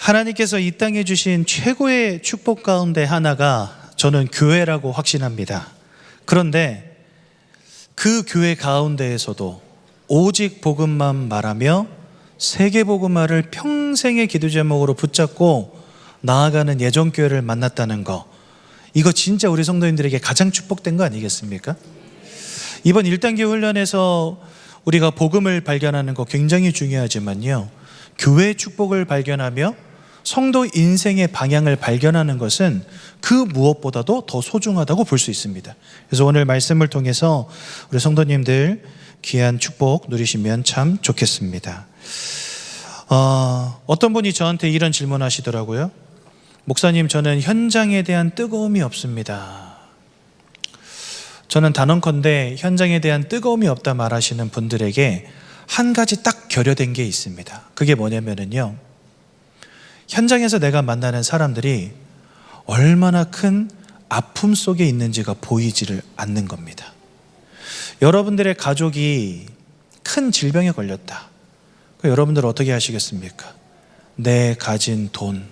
하나님께서 이 땅에 주신 최고의 축복 가운데 하나가 저는 교회라고 확신합니다. 그런데 그 교회 가운데에서도 오직 복음만 말하며 세계 복음화를 평생의 기도 제목으로 붙잡고 나아가는 예전교회를 만났다는 거, 이거 진짜 우리 성도님들에게 가장 축복된 거 아니겠습니까? 이번 1단계 훈련에서 우리가 복음을 발견하는 거 굉장히 중요하지만요, 교회의 축복을 발견하며 성도 인생의 방향을 발견하는 것은 그 무엇보다도 더 소중하다고 볼 수 있습니다. 그래서 오늘 말씀을 통해서 우리 성도님들 귀한 축복 누리시면 참 좋겠습니다. 어떤 분이 저한테 이런 질문 하시더라고요. 목사님, 저는 현장에 대한 뜨거움이 없습니다. 저는 단언컨대 현장에 대한 뜨거움이 없다 말하시는 분들에게 한 가지 딱 결여된 게 있습니다. 그게 뭐냐면요, 현장에서 내가 만나는 사람들이 얼마나 큰 아픔 속에 있는지가 보이지를 않는 겁니다. 여러분들의 가족이 큰 질병에 걸렸다. 여러분들 어떻게 하시겠습니까? 내 가진 돈,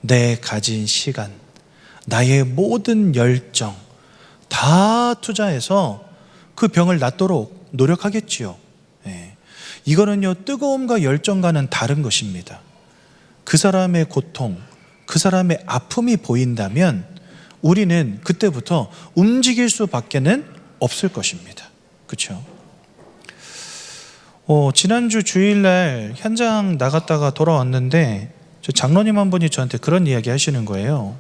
내 가진 시간, 나의 모든 열정 다 투자해서 그 병을 낫도록 노력하겠지요. 이거는요, 뜨거움과 열정과는 다른 것입니다. 그 사람의 고통, 그 사람의 아픔이 보인다면 우리는 그때부터 움직일 수밖에는 없을 것입니다. 그렇죠? 지난주 주일날 현장 나갔다가 돌아왔는데 저 장로님 한 분이 저한테 그런 이야기 하시는 거예요.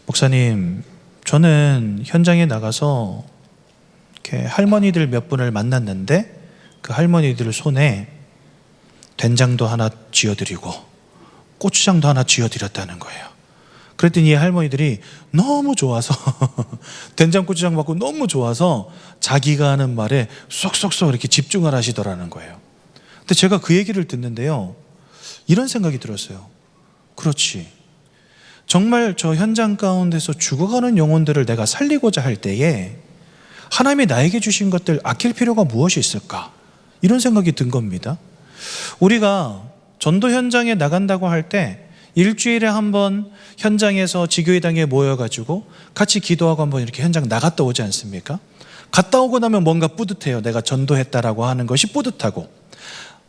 목사님, 저는 현장에 나가서 이렇게 할머니들 몇 분을 만났는데 그 할머니들 손에 된장도 하나 쥐어드리고 고추장도 하나 쥐어드렸다는 거예요. 그랬더니 이 할머니들이 너무 좋아서 된장 고추장 받고 너무 좋아서 자기가 하는 말에 쏙쏙쏙 이렇게 집중을 하시더라는 거예요. 근데 제가 그 얘기를 듣는데요, 이런 생각이 들었어요. 그렇지, 정말 저 현장 가운데서 죽어가는 영혼들을 내가 살리고자 할 때에 하나님이 나에게 주신 것들 아낄 필요가 무엇이 있을까? 이런 생각이 든 겁니다. 우리가 전도 현장에 나간다고 할 때 일주일에 한 번 현장에서 지교회당에 모여가지고 같이 기도하고 한번 이렇게 현장 나갔다 오지 않습니까? 갔다 오고 나면 뭔가 뿌듯해요. 내가 전도했다라고 하는 것이 뿌듯하고,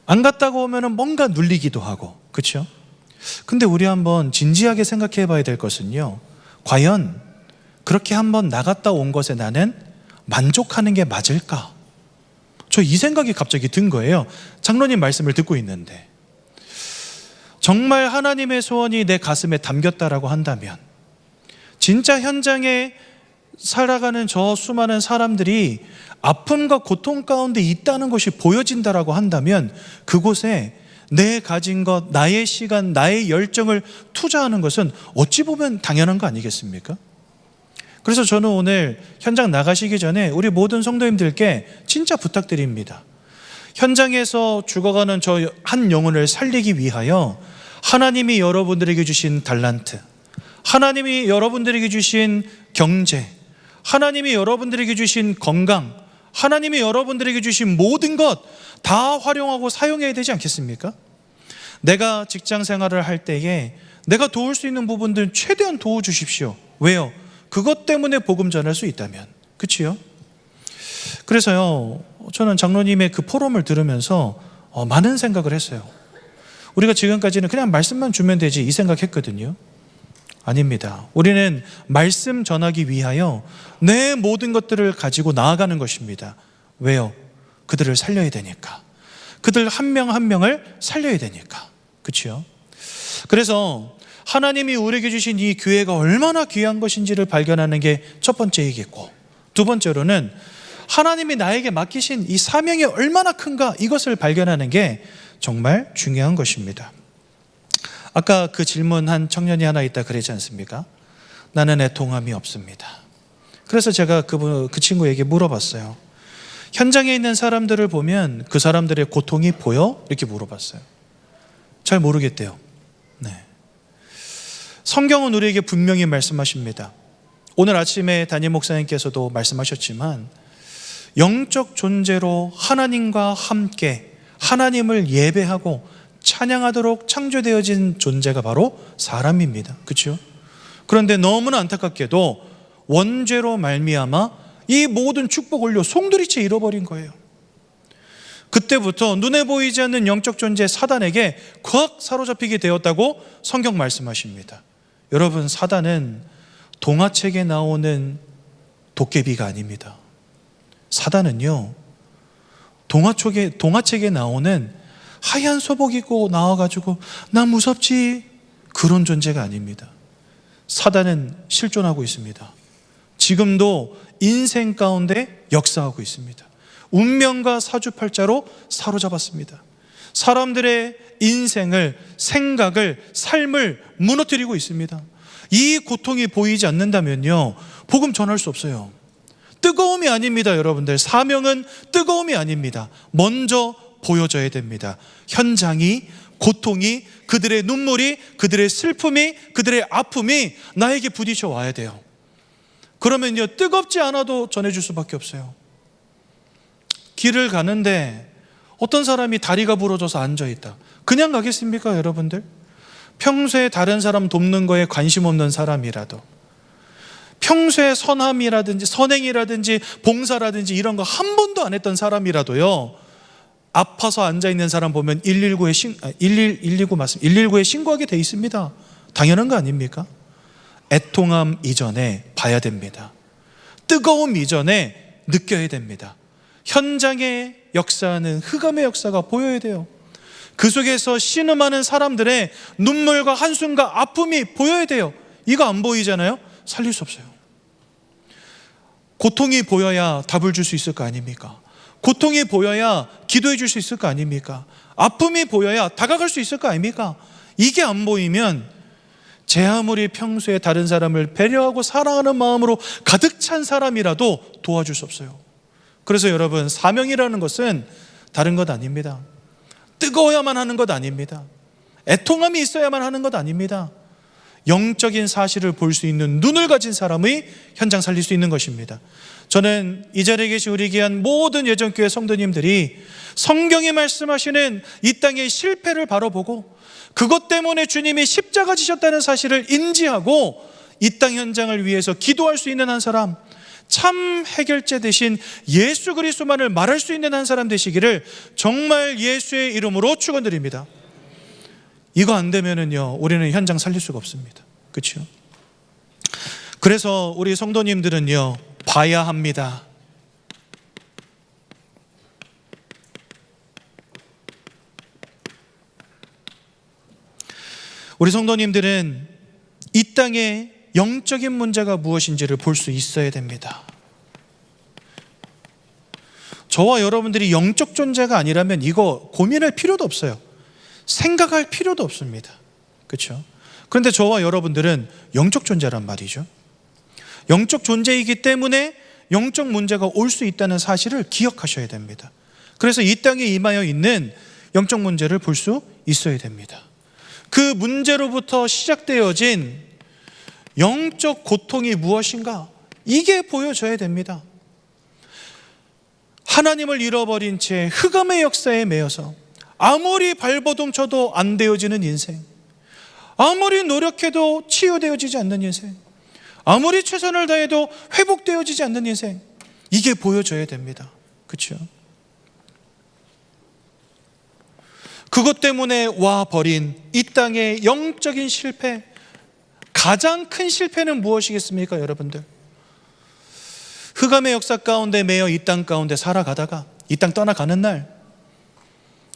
안 갔다가 오면은 뭔가 눌리기도 하고, 그렇죠? 근데 우리 한번 진지하게 생각해 봐야 될 것은요, 과연 그렇게 한번 나갔다 온 것에 나는 만족하는 게 맞을까? 저 이 생각이 갑자기 든 거예요. 장로님 말씀을 듣고 있는데, 정말 하나님의 소원이 내 가슴에 담겼다라고 한다면, 진짜 현장에 살아가는 저 수많은 사람들이 아픔과 고통 가운데 있다는 것이 보여진다라고 한다면 그곳에 내 가진 것, 나의 시간, 나의 열정을 투자하는 것은 어찌 보면 당연한 거 아니겠습니까? 그래서 저는 오늘 현장 나가시기 전에 우리 모든 성도님들께 진짜 부탁드립니다. 현장에서 죽어가는 저 한 영혼을 살리기 위하여 하나님이 여러분들에게 주신 달란트, 하나님이 여러분들에게 주신 경제, 하나님이 여러분들에게 주신 건강, 하나님이 여러분들에게 주신 모든 것 다 활용하고 사용해야 되지 않겠습니까? 내가 직장 생활을 할 때에 내가 도울 수 있는 부분들 최대한 도와주십시오. 왜요? 그것 때문에 복음 전할 수 있다면. 그치요? 그래서요, 저는 장로님의 그 포럼을 들으면서 많은 생각을 했어요. 우리가 지금까지는 그냥 말씀만 주면 되지 이 생각했거든요. 아닙니다. 우리는 말씀 전하기 위하여 내 모든 것들을 가지고 나아가는 것입니다. 왜요? 그들을 살려야 되니까. 그들 한 명 한 명을 살려야 되니까. 그렇죠? 그래서 하나님이 우리에게 주신 이 교회가 얼마나 귀한 것인지를 발견하는 게 첫 번째이겠고, 두 번째로는 하나님이 나에게 맡기신 이 사명이 얼마나 큰가, 이것을 발견하는 게 정말 중요한 것입니다. 아까 그 질문한 청년이 하나 있다 그러지 않습니까? 나는 애통함이 없습니다. 그래서 제가 그 친구에게 물어봤어요. 현장에 있는 사람들을 보면 그 사람들의 고통이 보여? 이렇게 물어봤어요. 잘 모르겠대요. 네. 성경은 우리에게 분명히 말씀하십니다. 오늘 아침에 담임 목사님께서도 말씀하셨지만 영적 존재로 하나님과 함께 하나님을 예배하고 찬양하도록 창조되어진 존재가 바로 사람입니다. 그렇죠? 그런데 너무나 안타깝게도 원죄로 말미암아 이 모든 축복 올려 송두리째 잃어버린 거예요. 그때부터 눈에 보이지 않는 영적 존재 사단에게 콱 사로잡히게 되었다고 성경 말씀하십니다. 여러분, 사단은 동화책에 나오는 도깨비가 아닙니다. 사단은요, 동화책에 나오는 하얀 소복 입고 나와가지고 나 무섭지, 그런 존재가 아닙니다. 사단은 실존하고 있습니다. 지금도 인생 가운데 역사하고 있습니다. 운명과 사주팔자로 사로잡았습니다. 사람들의 인생을, 생각을, 삶을 무너뜨리고 있습니다. 이 고통이 보이지 않는다면요, 복음 전할 수 없어요. 뜨거움이 아닙니다. 여러분들, 사명은 뜨거움이 아닙니다. 먼저 보여져야 됩니다. 현장이, 고통이, 그들의 눈물이, 그들의 슬픔이, 그들의 아픔이 나에게 부딪혀 와야 돼요. 그러면요, 뜨겁지 않아도 전해줄 수밖에 없어요. 길을 가는데 어떤 사람이 다리가 부러져서 앉아있다. 그냥 가겠습니까, 여러분들? 평소에 다른 사람 돕는 거에 관심 없는 사람이라도, 평소에 선함이라든지 선행이라든지 봉사라든지 이런 거 한 번도 안 했던 사람이라도요, 아파서 앉아있는 사람 보면 119에 신고하게 돼 있습니다. 당연한 거 아닙니까? 애통함 이전에 봐야 됩니다. 뜨거움 이전에 느껴야 됩니다. 현장에 역사하는 흑암의 역사가 보여야 돼요. 그 속에서 신음하는 사람들의 눈물과 한숨과 아픔이 보여야 돼요. 이거 안 보이잖아요? 살릴 수 없어요. 고통이 보여야 답을 줄 수 있을 거 아닙니까? 고통이 보여야 기도해 줄 수 있을 거 아닙니까? 아픔이 보여야 다가갈 수 있을 거 아닙니까? 이게 안 보이면 제 아무리 평소에 다른 사람을 배려하고 사랑하는 마음으로 가득 찬 사람이라도 도와줄 수 없어요. 그래서 여러분, 사명이라는 것은 다른 것 아닙니다. 뜨거워야만 하는 것 아닙니다. 애통함이 있어야만 하는 것 아닙니다. 영적인 사실을 볼 수 있는 눈을 가진 사람의 현장 살릴 수 있는 것입니다. 저는 이 자리에 계신 우리 귀한 모든 예전교회 성도님들이 성경이 말씀하시는 이 땅의 실패를 바라보고 그것 때문에 주님이 십자가 지셨다는 사실을 인지하고 이 땅 현장을 위해서 기도할 수 있는 한 사람, 참 해결자 되신 예수 그리스도만을 말할 수 있는 한 사람 되시기를 정말 예수의 이름으로 축원드립니다. 이거 안 되면은요, 우리는 현장 살릴 수가 없습니다. 그렇죠? 그래서 우리 성도님들은요, 봐야 합니다. 우리 성도님들은 이 땅에 영적인 문제가 무엇인지를 볼 수 있어야 됩니다. 저와 여러분들이 영적 존재가 아니라면 이거 고민할 필요도 없어요. 생각할 필요도 없습니다. 그렇죠? 그런데 저와 여러분들은 영적 존재란 말이죠. 영적 존재이기 때문에 영적 문제가 올 수 있다는 사실을 기억하셔야 됩니다. 그래서 이 땅에 임하여 있는 영적 문제를 볼 수 있어야 됩니다. 그 문제로부터 시작되어진 영적 고통이 무엇인가? 이게 보여져야 됩니다. 하나님을 잃어버린 채 흑암의 역사에 매여서 아무리 발버둥 쳐도 안 되어지는 인생, 아무리 노력해도 치유되어지지 않는 인생, 아무리 최선을 다해도 회복되어지지 않는 인생, 이게 보여져야 됩니다. 그렇죠? 그것 때문에 와버린 이 땅의 영적인 실패, 가장 큰 실패는 무엇이겠습니까, 여러분들? 흑암의 역사 가운데 매여 이 땅 가운데 살아가다가 이 땅 떠나가는 날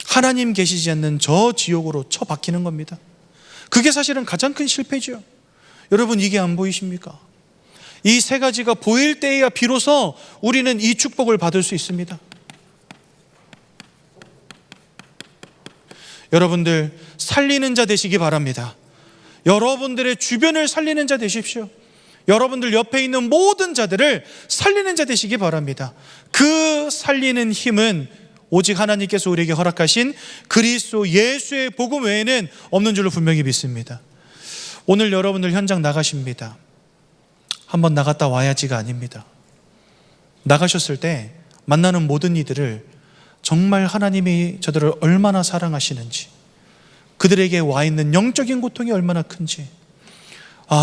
하나님 계시지 않는 저 지옥으로 처박히는 겁니다. 그게 사실은 가장 큰 실패죠. 여러분, 이게 안 보이십니까? 이 세 가지가 보일 때에야 비로소 우리는 이 축복을 받을 수 있습니다. 여러분들, 살리는 자 되시기 바랍니다. 여러분들의 주변을 살리는 자 되십시오. 여러분들 옆에 있는 모든 자들을 살리는 자 되시기 바랍니다. 그 살리는 힘은 오직 하나님께서 우리에게 허락하신 그리스도 예수의 복음 외에는 없는 줄로 분명히 믿습니다. 오늘 여러분들 현장 나가십니다. 한번 나갔다 와야지가 아닙니다. 나가셨을 때 만나는 모든 이들을 정말 하나님이 저들을 얼마나 사랑하시는지, 그들에게 와 있는 영적인 고통이 얼마나 큰지,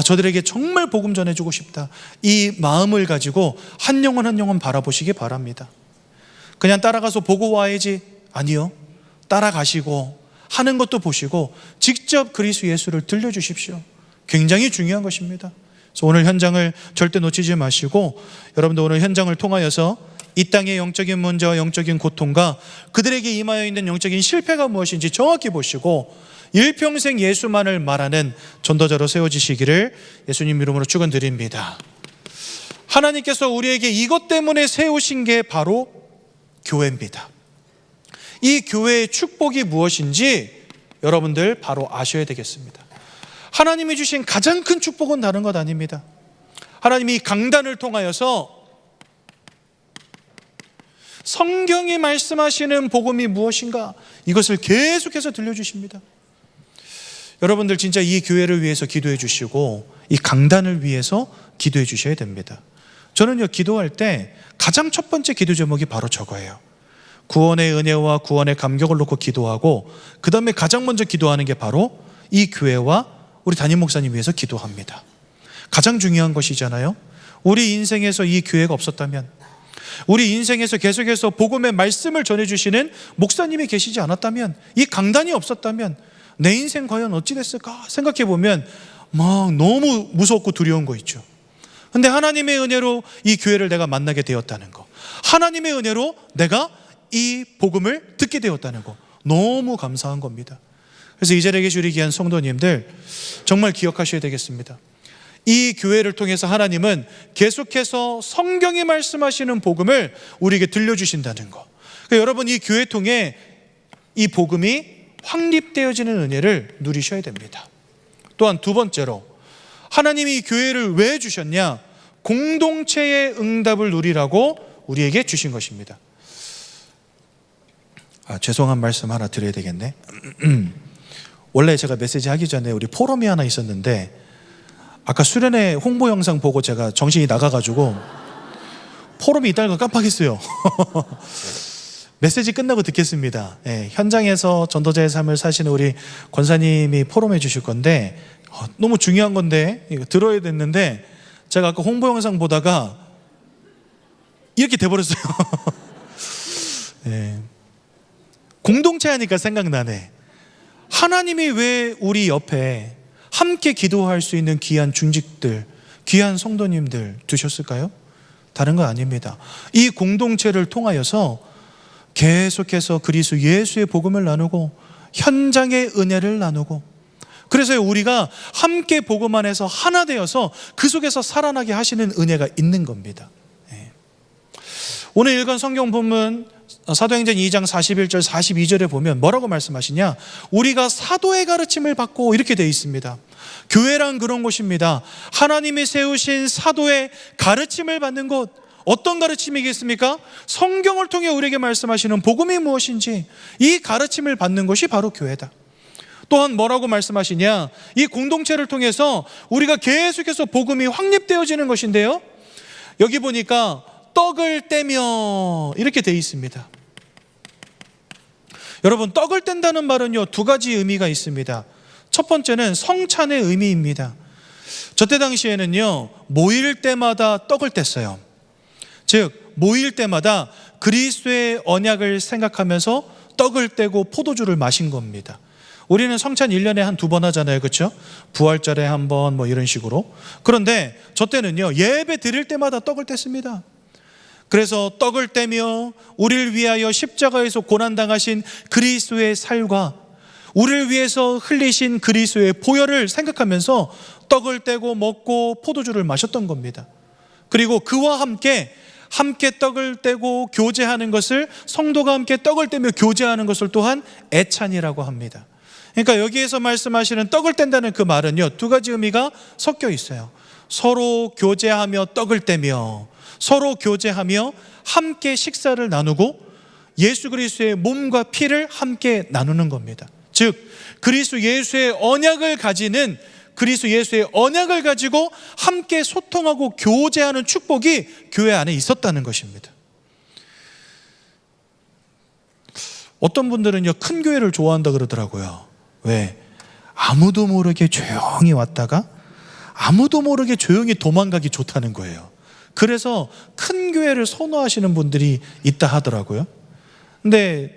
저들에게 정말 복음 전해주고 싶다, 이 마음을 가지고 한 영혼 한 영혼 바라보시기 바랍니다. 그냥 따라가서 보고 와야지, 아니요, 따라가시고 하는 것도 보시고 직접 그리스도 예수를 들려주십시오. 굉장히 중요한 것입니다. 그래서 오늘 현장을 절대 놓치지 마시고, 여러분도 오늘 현장을 통하여서 이 땅의 영적인 문제와 영적인 고통과 그들에게 임하여 있는 영적인 실패가 무엇인지 정확히 보시고 일평생 예수만을 말하는 전도자로 세워지시기를 예수님 이름으로 축원드립니다. 하나님께서 우리에게 이것 때문에 세우신 게 바로 교회입니다. 이 교회의 축복이 무엇인지 여러분들 바로 아셔야 되겠습니다. 하나님이 주신 가장 큰 축복은 다른 것 아닙니다. 하나님이 강단을 통하여서 성경이 말씀하시는 복음이 무엇인가, 이것을 계속해서 들려주십니다. 여러분들 진짜 이 교회를 위해서 기도해 주시고 이 강단을 위해서 기도해 주셔야 됩니다. 저는요, 기도할 때 가장 첫 번째 기도 제목이 바로 저거예요. 구원의 은혜와 구원의 감격을 놓고 기도하고, 그 다음에 가장 먼저 기도하는 게 바로 이 교회와 우리 담임 목사님 위해서 기도합니다. 가장 중요한 것이잖아요. 우리 인생에서 이 교회가 없었다면, 우리 인생에서 계속해서 복음의 말씀을 전해주시는 목사님이 계시지 않았다면, 이 강단이 없었다면 내 인생 과연 어찌 됐을까 생각해 보면 막 너무 무섭고 두려운 거 있죠. 근데 하나님의 은혜로 이 교회를 내가 만나게 되었다는 거, 하나님의 은혜로 내가 이 복음을 듣게 되었다는 거, 너무 감사한 겁니다. 그래서 이 자리에 계신 우리 귀한 성도님들 정말 기억하셔야 되겠습니다. 이 교회를 통해서 하나님은 계속해서 성경이 말씀하시는 복음을 우리에게 들려주신다는 거, 그러니까 여러분 이 교회 통해 이 복음이 확립되어지는 은혜를 누리셔야 됩니다. 또한 두 번째로, 하나님이 이 교회를 왜 주셨냐? 공동체의 응답을 누리라고 우리에게 주신 것입니다. 죄송한 말씀 하나 드려야 되겠네. 원래 제가 메시지 하기 전에 우리 포럼이 하나 있었는데, 아까 수련회 홍보 영상 보고 제가 정신이 나가가지고 포럼이 있다는 걸 깜빡했어요. 메시지 끝나고 듣겠습니다. 현장에서 전도자의 삶을 사시는 우리 권사님이 포럼해 주실 건데, 너무 중요한 건데 이거 들어야 됐는데 제가 아까 홍보 영상 보다가 이렇게 돼버렸어요. 공동체 하니까 생각나네. 하나님이 왜 우리 옆에 함께 기도할 수 있는 귀한 중직들, 귀한 성도님들 두셨을까요? 다른 건 아닙니다. 이 공동체를 통하여서 계속해서 그리스도 예수의 복음을 나누고 현장의 은혜를 나누고, 그래서 우리가 함께 복음 안에서 하나 되어서 그 속에서 살아나게 하시는 은혜가 있는 겁니다. 오늘 읽은 성경 본문 사도행전 2장 41절 42절에 보면 뭐라고 말씀하시냐? 우리가 사도의 가르침을 받고, 이렇게 되어 있습니다. 교회란 그런 곳입니다. 하나님이 세우신 사도의 가르침을 받는 곳. 어떤 가르침이겠습니까? 성경을 통해 우리에게 말씀하시는 복음이 무엇인지 이 가르침을 받는 것이 바로 교회다. 또한 뭐라고 말씀하시냐? 이 공동체를 통해서 우리가 계속해서 복음이 확립되어지는 것인데요, 여기 보니까 떡을 떼며 이렇게 되어 있습니다. 여러분, 떡을 뗀다는 말은요, 두 가지 의미가 있습니다. 첫 번째는 성찬의 의미입니다. 저때 당시에는요, 모일 때마다 떡을 뗐어요. 즉 모일 때마다 그리스도의 언약을 생각하면서 떡을 떼고 포도주를 마신 겁니다. 우리는 성찬 1년에 한 2번 하잖아요, 그렇죠? 부활절에 한 번, 뭐 이런 식으로. 그런데 저 때는요, 예배 드릴 때마다 떡을 뗐습니다. 그래서 떡을 떼며 우리를 위하여 십자가에서 고난당하신 그리스도의 살과 우리를 위해서 흘리신 그리스도의 보혈을 생각하면서 떡을 떼고 먹고 포도주를 마셨던 겁니다. 그리고 그와 함께 떡을 떼고 교제하는 것을, 성도가 함께 떡을 떼며 교제하는 것을 또한 애찬이라고 합니다. 그러니까 여기에서 말씀하시는 떡을 뗀다는 그 말은요, 두 가지 의미가 섞여 있어요. 서로 교제하며 떡을 떼며, 서로 교제하며 함께 식사를 나누고 예수 그리스도의 몸과 피를 함께 나누는 겁니다. 즉 그리스도 예수의 언약을 가지는, 그리스도 예수의 언약을 가지고 함께 소통하고 교제하는 축복이 교회 안에 있었다는 것입니다. 어떤 분들은요, 큰 교회를 좋아한다 그러더라고요. 왜? 아무도 모르게 조용히 왔다가 아무도 모르게 조용히 도망가기 좋다는 거예요. 그래서 큰 교회를 선호하시는 분들이 있다 하더라고요. 근데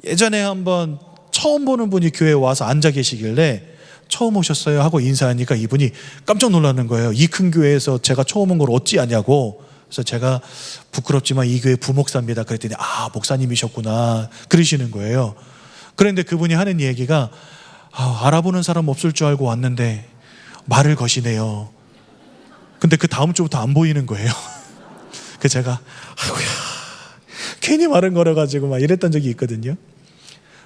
예전에 한번 처음 보는 분이 교회에 와서 앉아 계시길래 처음 오셨어요 하고 인사하니까 이분이 깜짝 놀라는 거예요. 이 큰 교회에서 제가 처음 온 걸 어찌 아냐고. 그래서 제가 부끄럽지만 이 교회 부목사입니다 그랬더니 아, 목사님이셨구나 그러시는 거예요. 그런데 그분이 하는 얘기가 알아보는 사람 없을 줄 알고 왔는데 말을 거시네요. 근데 그 다음 주부터 안 보이는 거예요. 그 제가 아이고야 괜히 말은 걸어가지고 막 이랬던 적이 있거든요.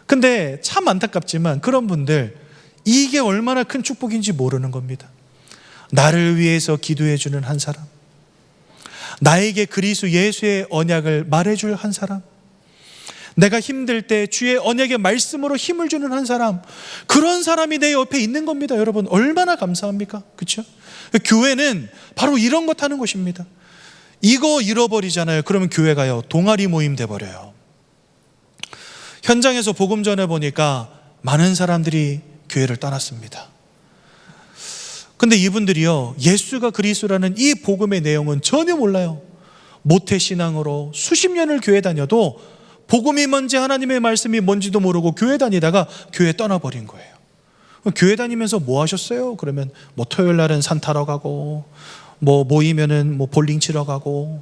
근데 참 안타깝지만 그런 분들 이게 얼마나 큰 축복인지 모르는 겁니다. 나를 위해서 기도해 주는 한 사람, 나에게 그리스도 예수의 언약을 말해줄 한 사람, 내가 힘들 때 주의 언약의 말씀으로 힘을 주는 한 사람, 그런 사람이 내 옆에 있는 겁니다. 여러분 얼마나 감사합니까? 그렇죠? 교회는 바로 이런 것 하는 것입니다. 이거 잃어버리잖아요. 그러면 교회가요 동아리 모임 돼버려요. 현장에서 복음 전해보니까 많은 사람들이 교회를 떠났습니다. 근데 이분들이요 예수가 그리스도라는 이 복음의 내용은 전혀 몰라요. 모태신앙으로 수십 년을 교회 다녀도 복음이 뭔지 하나님의 말씀이 뭔지도 모르고 교회 다니다가 교회 떠나버린 거예요. 교회 다니면서 뭐 하셨어요? 그러면 뭐 토요일 날은 산 타러 가고 뭐 모이면은 뭐 볼링 치러 가고,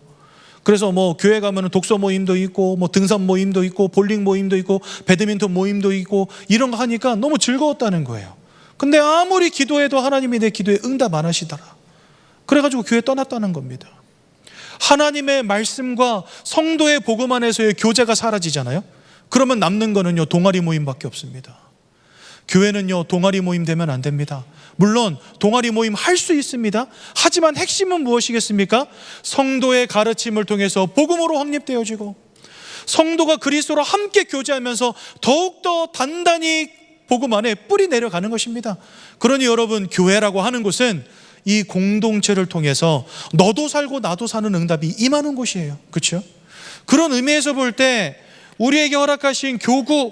그래서 뭐 교회 가면은 독서 모임도 있고 뭐 등산 모임도 있고 볼링 모임도 있고 배드민턴 모임도 있고 이런 거 하니까 너무 즐거웠다는 거예요. 근데 아무리 기도해도 하나님이 내 기도에 응답 안 하시더라. 그래가지고 교회 떠났다는 겁니다. 하나님의 말씀과 성도의 복음 안에서의 교제가 사라지잖아요. 그러면 남는 거는요 동아리 모임밖에 없습니다. 교회는요 동아리 모임 되면 안 됩니다. 물론 동아리 모임 할 수 있습니다. 하지만 핵심은 무엇이겠습니까? 성도의 가르침을 통해서 복음으로 확립되어지고 성도가 그리스도로 함께 교제하면서 더욱더 단단히 복음 안에 뿌리 내려가는 것입니다. 그러니 여러분 교회라고 하는 곳은 이 공동체를 통해서 너도 살고 나도 사는 응답이 임하는 곳이에요. 그렇죠? 그런 의미에서 볼 때 우리에게 허락하신 교구,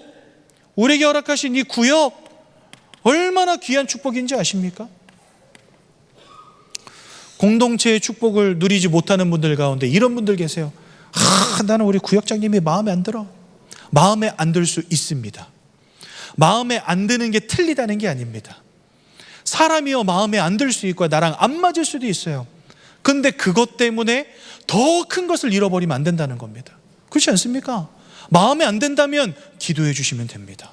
우리에게 허락하신 이 구역 얼마나 귀한 축복인지 아십니까? 공동체의 축복을 누리지 못하는 분들 가운데 이런 분들 계세요. 나는 우리 구역장님이 마음에 안 들어. 마음에 안 들 수 있습니다. 마음에 안 드는 게 틀리다는 게 아닙니다. 사람이요 마음에 안 들 수 있고 나랑 안 맞을 수도 있어요. 근데 그것 때문에 더 큰 것을 잃어버리면 안 된다는 겁니다. 그렇지 않습니까? 마음에 안 든다면 기도해 주시면 됩니다.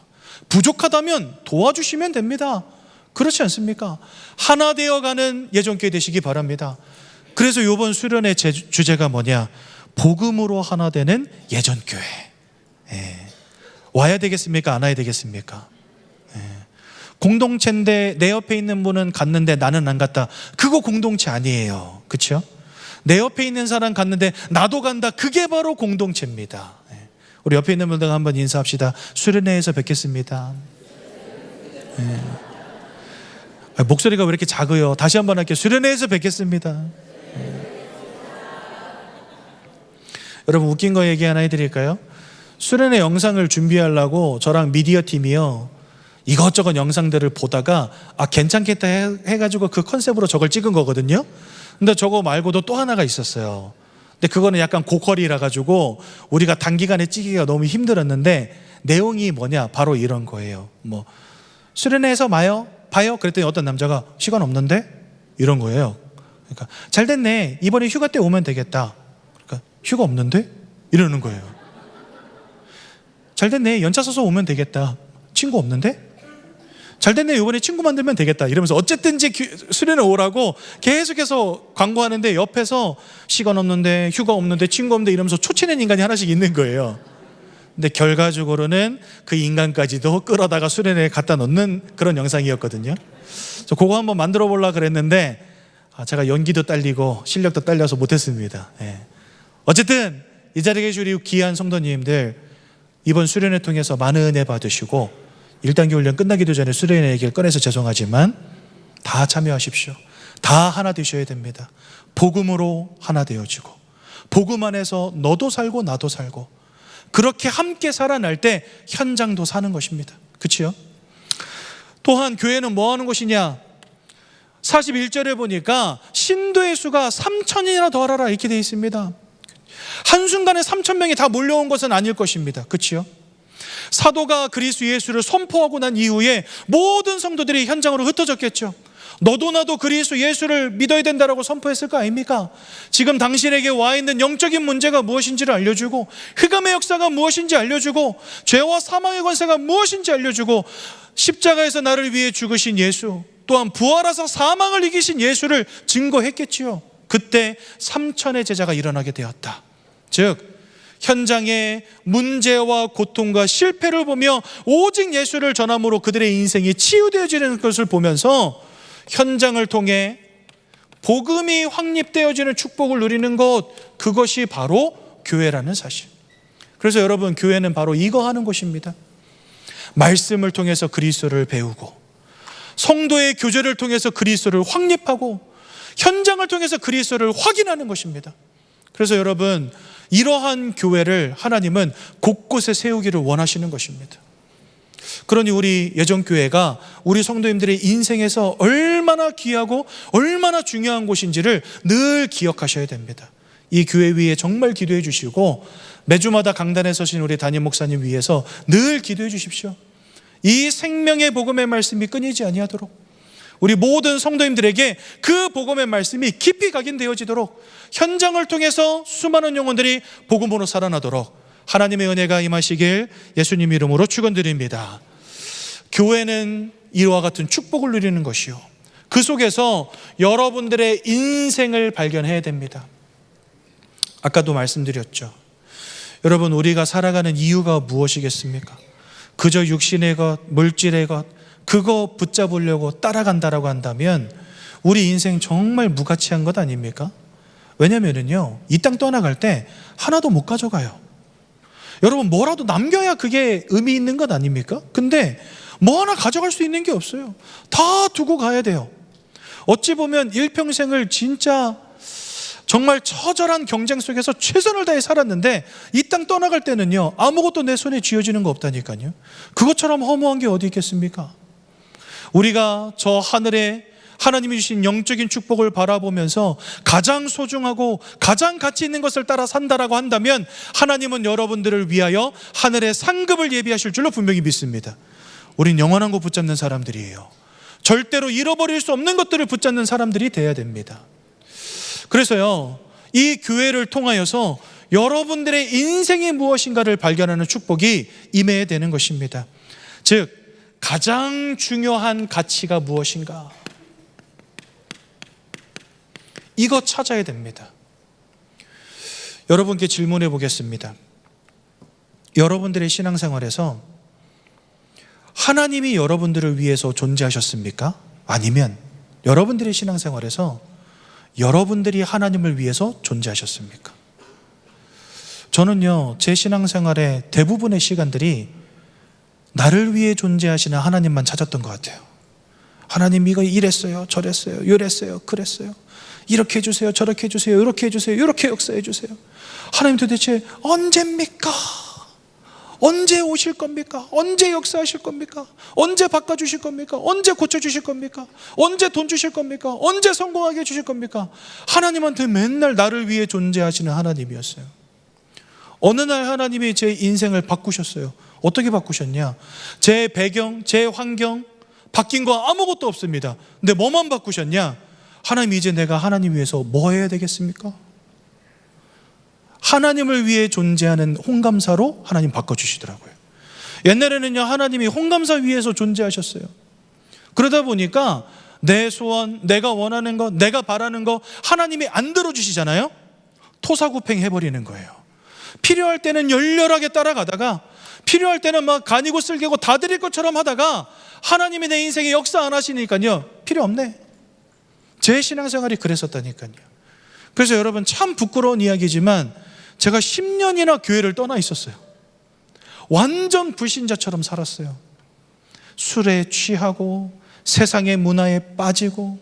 부족하다면 도와주시면 됩니다. 그렇지 않습니까? 하나 되어가는 예전교회 되시기 바랍니다. 그래서 이번 수련의 주제가 뭐냐? 복음으로 하나 되는 예전교회. 와야 되겠습니까? 안 와야 되겠습니까? 공동체인데 내 옆에 있는 분은 갔는데 나는 안 갔다. 그거 공동체 아니에요. 그렇죠? 내 옆에 있는 사람 갔는데 나도 간다. 그게 바로 공동체입니다. 우리 옆에 있는 분들 한번 인사합시다. 수련회에서 뵙겠습니다. 목소리가 왜 이렇게 작아요? 다시 한번 할게요. 수련회에서 뵙겠습니다. 여러분 웃긴 거 얘기 하나 해드릴까요? 수련회 영상을 준비하려고 저랑 미디어 팀이요 이것저것 영상들을 보다가 괜찮겠다 해가지고 그 컨셉으로 저걸 찍은 거거든요. 근데 저거 말고도 또 하나가 있었어요. 근데 그거는 약간 고퀄이라 가지고 우리가 단기간에 찍기가 너무 힘들었는데 내용이 뭐냐? 바로 이런 거예요. 뭐 수련회에서 봐요? 그랬더니 어떤 남자가 시간 없는데? 이런 거예요. 그러니까 잘 됐네. 이번에 휴가 때 오면 되겠다. 그러니까 휴가 없는데? 이러는 거예요. 잘 됐네. 연차 써서 오면 되겠다. 친구 없는데? 잘 됐네. 이번에 친구 만들면 되겠다. 이러면서 어쨌든지 수련회 오라고 계속해서 광고하는데 옆에서 시간 없는데 휴가 없는데 친구 없는데 이러면서 초치는 인간이 하나씩 있는 거예요. 근데 결과적으로는 그 인간까지도 끌어다가 수련회에 갖다 놓는 그런 영상이었거든요. 그래서 그거 한번 만들어 보려고 그랬는데 제가 연기도 딸리고 실력도 딸려서 못했습니다. 어쨌든 이 자리에 계신 우리 귀한 성도님들 이번 수련회 통해서 많은 은혜 받으시고 1단계 훈련 끝나기도 전에 수련회 얘기를 꺼내서 죄송하지만 다 참여하십시오. 다 하나 되셔야 됩니다. 복음으로 하나 되어지고 복음 안에서 너도 살고 나도 살고 그렇게 함께 살아날 때 현장도 사는 것입니다. 그렇죠? 또한 교회는 뭐 하는 곳이냐? 41절에 보니까 신도의 수가 3,000이나 더하라 이렇게 되어 있습니다. 한순간에 3,000명이 다 몰려온 것은 아닐 것입니다. 그렇죠? 사도가 그리스도 예수를 선포하고 난 이후에 모든 성도들이 현장으로 흩어졌겠죠. 너도 나도 그리스도 예수를 믿어야 된다라고 선포했을 거 아닙니까? 지금 당신에게 와 있는 영적인 문제가 무엇인지를 알려주고, 흑암의 역사가 무엇인지 알려주고, 죄와 사망의 권세가 무엇인지 알려주고, 십자가에서 나를 위해 죽으신 예수, 또한 부활하사 사망을 이기신 예수를 증거했겠지요. 그때 3,000의 제자가 일어나게 되었다. 즉 현장의 문제와 고통과 실패를 보며 오직 예수를 전함으로 그들의 인생이 치유되어지는 것을 보면서 현장을 통해 복음이 확립되어지는 축복을 누리는 것, 그것이 바로 교회라는 사실. 그래서 여러분, 교회는 바로 이거 하는 곳입니다. 말씀을 통해서 그리스도를 배우고, 성도의 교제를 통해서 그리스도를 확립하고, 현장을 통해서 그리스도를 확인하는 것입니다. 그래서 여러분, 이러한 교회를 하나님은 곳곳에 세우기를 원하시는 것입니다. 그러니 우리 예정교회가 우리 성도님들의 인생에서 얼마나 귀하고 얼마나 중요한 곳인지를 늘 기억하셔야 됩니다. 이 교회 위에 정말 기도해 주시고, 매주마다 강단에 서신 우리 담임 목사님 위해서 늘 기도해 주십시오. 이 생명의 복음의 말씀이 끊이지 아니하도록, 우리 모든 성도님들에게 그 복음의 말씀이 깊이 각인되어지도록, 현장을 통해서 수많은 영혼들이 복음으로 살아나도록 하나님의 은혜가 임하시길 예수님 이름으로 축원드립니다. 교회는 이와 같은 축복을 누리는 것이요, 그 속에서 여러분들의 인생을 발견해야 됩니다. 아까도 말씀드렸죠. 여러분, 우리가 살아가는 이유가 무엇이겠습니까? 그저 육신의 것, 물질의 것, 그거 붙잡으려고 따라간다라고 한다면 우리 인생 정말 무가치한 것 아닙니까? 왜냐면은요, 이 땅 떠나갈 때 하나도 못 가져가요. 여러분, 뭐라도 남겨야 그게 의미 있는 것 아닙니까? 근데 뭐 하나 가져갈 수 있는 게 없어요. 다 두고 가야 돼요. 어찌 보면 일평생을 진짜 정말 처절한 경쟁 속에서 최선을 다해 살았는데 이 땅 떠나갈 때는요, 아무것도 내 손에 쥐어지는 거 없다니까요. 그것처럼 허무한 게 어디 있겠습니까? 우리가 저 하늘에 하나님이 주신 영적인 축복을 바라보면서 가장 소중하고 가장 가치 있는 것을 따라 산다라고 한다면 하나님은 여러분들을 위하여 하늘의 상급을 예비하실 줄로 분명히 믿습니다. 우린 영원한 거 붙잡는 사람들이에요. 절대로 잃어버릴 수 없는 것들을 붙잡는 사람들이 돼야 됩니다. 그래서요, 이 교회를 통하여서 여러분들의 인생이 무엇인가를 발견하는 축복이 임해야 되는 것입니다. 즉, 가장 중요한 가치가 무엇인가, 이거 찾아야 됩니다. 여러분께 질문해 보겠습니다. 여러분들의 신앙생활에서 하나님이 여러분들을 위해서 존재하셨습니까? 아니면 여러분들의 신앙생활에서 여러분들이 하나님을 위해서 존재하셨습니까? 저는요, 제 신앙생활의 대부분의 시간들이 나를 위해 존재하시는 하나님만 찾았던 것 같아요. 하나님 이거 이랬어요, 저랬어요, 요랬어요, 그랬어요, 이렇게 해주세요, 저렇게 해주세요, 이렇게 해주세요, 이렇게 역사해 주세요. 하나님 도대체 언제입니까? 언제 오실 겁니까? 언제 역사하실 겁니까? 언제 바꿔주실 겁니까? 언제 고쳐주실 겁니까? 언제 돈 주실 겁니까? 언제 성공하게 해주실 겁니까? 하나님한테 맨날 나를 위해 존재하시는 하나님이었어요. 어느 날 하나님이 제 인생을 바꾸셨어요. 어떻게 바꾸셨냐? 제 배경, 제 환경 바뀐 거 아무것도 없습니다. 근데 뭐만 바꾸셨냐? 하나님, 이제 내가 하나님 위해서 뭐 해야 되겠습니까? 하나님을 위해 존재하는 홍감사로 하나님 바꿔주시더라고요. 옛날에는요, 하나님이 홍감사 위에서 존재하셨어요. 그러다 보니까 내 소원, 내가 원하는 거, 내가 바라는 거 하나님이 안 들어주시잖아요. 토사구팽 해버리는 거예요. 필요할 때는 열렬하게 따라가다가 필요할 때는 막 간이고 쓸개고 다 드릴 것처럼 하다가 하나님이 내 인생에 역사 안 하시니까요, 필요 없네. 제 신앙생활이 그랬었다니까요. 그래서 여러분, 참 부끄러운 이야기지만 제가 10년이나 교회를 떠나 있었어요. 완전 불신자처럼 살았어요. 술에 취하고 세상의 문화에 빠지고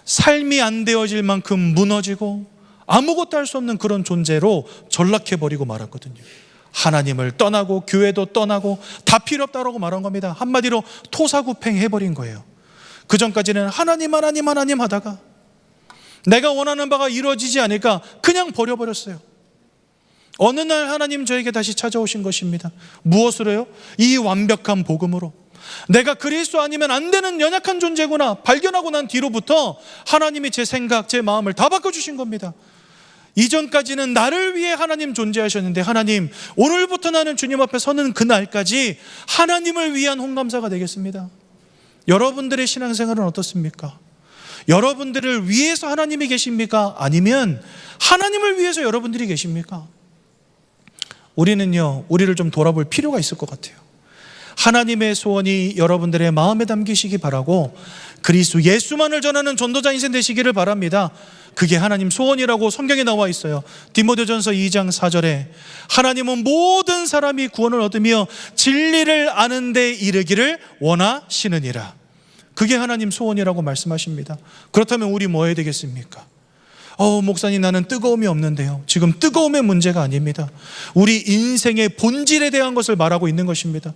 삶이 안 되어질 만큼 무너지고 아무것도 할 수 없는 그런 존재로 전락해버리고 말았거든요. 하나님을 떠나고 교회도 떠나고 다 필요 없다고 말한 겁니다. 한마디로 토사구팽해버린 거예요. 그전까지는 하나님 하나님 하나님 하다가 내가 원하는 바가 이루어지지 않을까 그냥 버려버렸어요. 어느 날 하나님 저에게 다시 찾아오신 것입니다. 무엇으로요? 이 완벽한 복음으로. 내가 그리스도 아니면 안 되는 연약한 존재구나 발견하고 난 뒤로부터 하나님이 제 생각, 제 마음을 다 바꿔주신 겁니다. 이전까지는 나를 위해 하나님 존재하셨는데 하나님, 오늘부터 나는 주님 앞에 서는 그날까지 하나님을 위한 hon감사가 되겠습니다. 여러분들의 신앙생활은 어떻습니까? 여러분들을 위해서 하나님이 계십니까? 아니면 하나님을 위해서 여러분들이 계십니까? 우리는요, 우리를 좀 돌아볼 필요가 있을 것 같아요. 하나님의 소원이 여러분들의 마음에 담기시기 바라고 그리스도 예수만을 전하는 전도자 인생 되시기를 바랍니다. 그게 하나님 소원이라고 성경에 나와 있어요. 디모데전서 2장 4절에 하나님은 모든 사람이 구원을 얻으며 진리를 아는 데 이르기를 원하시느니라. 그게 하나님 소원이라고 말씀하십니다. 그렇다면 우리 뭐 해야 되겠습니까? 목사님 나는 뜨거움이 없는데요. 지금 뜨거움의 문제가 아닙니다. 우리 인생의 본질에 대한 것을 말하고 있는 것입니다.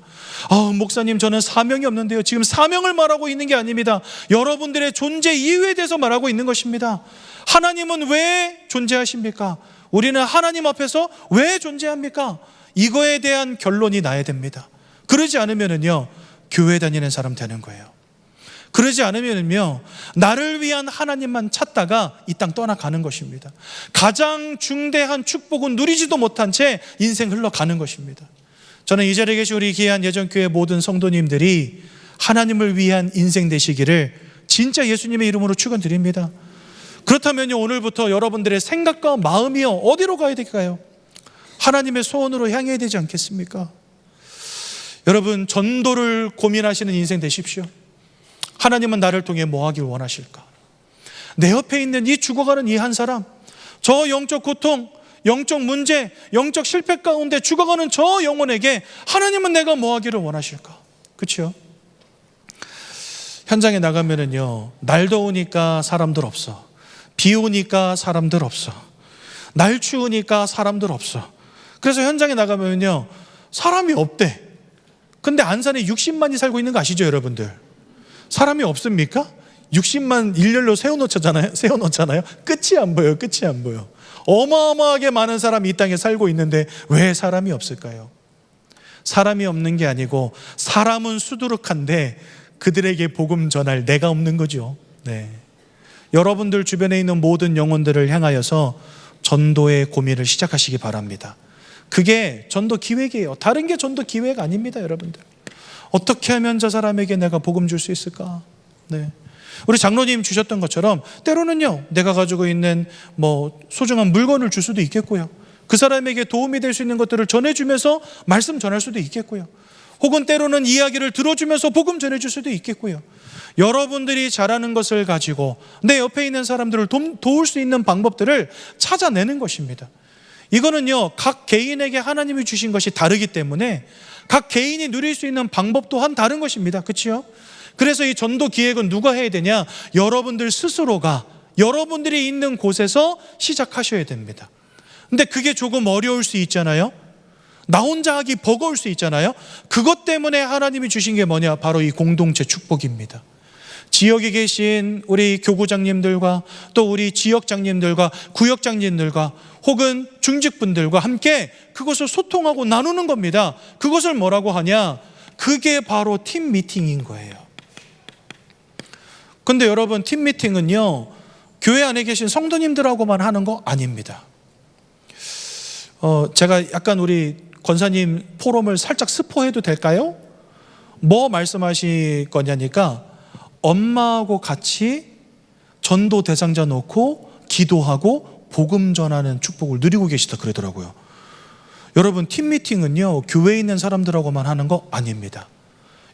목사님 저는 사명이 없는데요. 지금 사명을 말하고 있는 게 아닙니다. 여러분들의 존재 이유에 대해서 말하고 있는 것입니다. 하나님은 왜 존재하십니까? 우리는 하나님 앞에서 왜 존재합니까? 이거에 대한 결론이 나야 됩니다. 그러지 않으면요 교회 다니는 사람 되는 거예요. 그러지 않으면요 나를 위한 하나님만 찾다가 이 땅 떠나가는 것입니다. 가장 중대한 축복은 누리지도 못한 채 인생 흘러가는 것입니다. 저는 이 자리에 계신 우리 귀한 예전교회 모든 성도님들이 하나님을 위한 인생 되시기를 진짜 예수님의 이름으로 축원드립니다. 그렇다면요 오늘부터 여러분들의 생각과 마음이요 어디로 가야 될까요? 하나님의 소원으로 향해야 되지 않겠습니까? 여러분, 전도를 고민하시는 인생 되십시오. 하나님은 나를 통해 뭐 하길 원하실까? 내 옆에 있는 이 죽어가는 이 한 사람, 저 영적 고통, 영적 문제, 영적 실패 가운데 죽어가는 저 영혼에게 하나님은 내가 뭐 하기를 원하실까? 그렇죠? 현장에 나가면은요 날 더우니까 사람들 없어, 비 오니까 사람들 없어, 날 추우니까 사람들 없어. 그래서 현장에 나가면요 사람이 없대. 근데 안산에 60만이 살고 있는 거 아시죠 여러분들? 사람이 없습니까? 60만 일렬로 세워놓잖아요. 끝이 안 보여요. 끝이 안 보여. 어마어마하게 많은 사람이 이 땅에 살고 있는데 왜 사람이 없을까요? 사람이 없는 게 아니고 사람은 수두룩한데 그들에게 복음 전할 내가 없는 거죠. 네. 여러분들 주변에 있는 모든 영혼들을 향하여서 전도의 고민을 시작하시기 바랍니다. 그게 전도 기획이에요. 다른 게 전도 기획 아닙니다, 여러분들. 어떻게 하면 저 사람에게 내가 복음 줄 수 있을까? 네. 우리 장로님 주셨던 것처럼 때로는요 내가 가지고 있는 소중한 물건을 줄 수도 있겠고요, 그 사람에게 도움이 될 수 있는 것들을 전해주면서 말씀 전할 수도 있겠고요, 혹은 때로는 이야기를 들어주면서 복음 전해줄 수도 있겠고요. 여러분들이 잘하는 것을 가지고 내 옆에 있는 사람들을 도울 수 있는 방법들을 찾아내는 것입니다. 이거는요 각 개인에게 하나님이 주신 것이 다르기 때문에 각 개인이 누릴 수 있는 방법 또한 다른 것입니다. 그렇죠? 그래서 이 전도 기획은 누가 해야 되냐? 여러분들 스스로가 여러분들이 있는 곳에서 시작하셔야 됩니다. 근데 그게 조금 어려울 수 있잖아요. 나 혼자 하기 버거울 수 있잖아요. 그것 때문에 하나님이 주신 게 뭐냐? 바로 이 공동체 축복입니다. 지역에 계신 우리 교구장님들과 또 우리 지역장님들과 구역장님들과 혹은 중직분들과 함께 그것을 소통하고 나누는 겁니다. 그것을 뭐라고 하냐? 그게 바로 팀 미팅인 거예요. 근데 여러분, 팀 미팅은요 교회 안에 계신 성도님들하고만 하는 거 아닙니다. 제가 약간 우리 권사님 포럼을 살짝 스포해도 될까요? 뭐 말씀하실 거냐니까 엄마하고 같이 전도 대상자 놓고 기도하고 복음 전하는 축복을 누리고 계시다 그러더라고요. 여러분, 팀미팅은요 교회에 있는 사람들하고만 하는 거 아닙니다.